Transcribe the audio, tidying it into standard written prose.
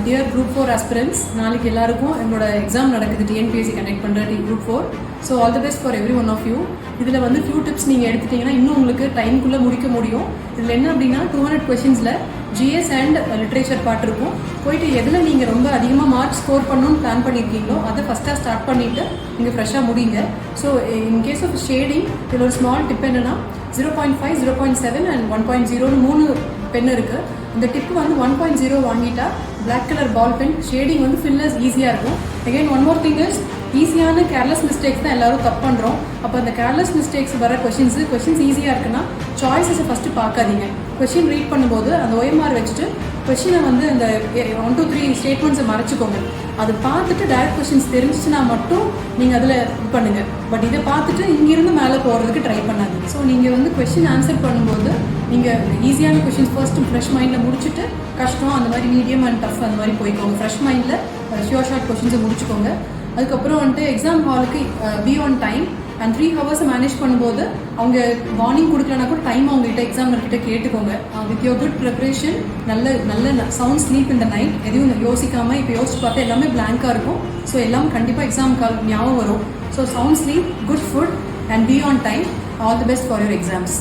Dear group 4 aspirants, நாளைக்கு எல்லாருக்கும் என்னோட எக்ஸாம் நடக்குது. டிஎன்பிஎஸ்சி கனெக்ட் பண்ணுற group 4. So all the best for every one of you. இதில் வந்து ஃபியூ டிப்ஸ் நீங்கள் எடுத்துட்டிங்கன்னா இன்னும் உங்களுக்கு டைம்குள்ளே முடிக்க முடியும். இதில் என்ன அப்படின்னா 200 கொஷின்ஸில் ஜிஎஸ் அண்ட் லிட்ரேச்சர் பார்ட் இருக்கும். போயிட்டு எதில் நீங்கள் ரொம்ப அதிகமாக மார்க் ஸ்கோர் பண்ணணும்னு பிளான் பண்ணியிருக்கீங்களோ அதை ஃபஸ்ட்டாக ஸ்டார்ட் பண்ணிவிட்டு நீங்கள் ஃப்ரெஷ்ஷாக முடிங்க. So in case of shading இதில் ஒரு ஸ்மால் டிப் என்னென்னா 0.5, 0.7 அண்ட் 1.0 3 பென் இருக்குது. இந்த டிப்பு வந்து 1.0 வாங்கிட்டா black colour ball pen shading வந்து ஃபில்லர்ஸ் ஈஸியாக இருக்கும். Again one more thing is ஈஸியான கேர்லெஸ் மிஸ்டேக்ஸ் தான் எல்லாரும் தப்பு பண்ணுறோம். அப்போ அந்த கேர்லெஸ் மிஸ்டேக்ஸ் வர கொஷின்ஸ் ஈஸியாக இருக்குன்னா சாய்ஸஸை ஃபஸ்ட்டு பார்க்காதீங்க. கொஷின் ரீட் பண்ணும்போது அந்த ஓஎம்ஆர் வச்சுட்டு கொஷினை வந்து அந்த 1, 2, 3 ஸ்டேட்மெண்ட்ஸை மறைச்சிக்கோங்க. அது பார்த்துட்டு டைரக்ட் கொஷின்ஸ் தெரிஞ்சிச்சுன்னா மட்டும் நீங்கள் அதில் இது பண்ணுங்கள். பட் இதை பார்த்துட்டு இங்கேருந்து மேலே போகிறதுக்கு ட்ரை பண்ணாதீங்க. ஸோ நீங்கள் வந்து கொஷின் ஆன்சர் பண்ணும்போது நீங்கள் ஈஸியான கொஷின்ஸ் ஃபர்ஸ்ட்டு ஃப்ரெஷ் மைண்டில் முடிச்சுட்டு கஷ்டம் அந்த மாதிரி மீடியம் அண்ட் டஃப் அந்த மாதிரி போய்க்கோங்க. ஃப்ரெஷ் மைண்டில் ஷியோர் ஷார்ட் கொஷின்ஸை முடிச்சுக்கோங்க. அதுக்கப்புறம் வந்துட்டு எக்ஸாம் ஹாலுக்கு be on time and 3 hours manage பண்ணும்போது அவங்க வார்னிங் கொடுக்கலனா கூட டைம் அவங்ககிட்ட எக்ஸாமினர்கிட்ட கேட்டுக்கோங்க. வித் யோர் குட் ப்ரிப்ரேஷன் நல்ல சவுண்ட் ஸ்லீப் இந்த நைட் எதையும் யோசிக்காமல் இப்போ யோசிச்சு பார்த்தா எல்லாமே பிளாங்காக இருக்கும். ஸோ எல்லாம் கண்டிப்பாக எக்ஸாம் கால் ஞாபகம் வரும். So sound sleep, good food and be on time. All the best for your exams.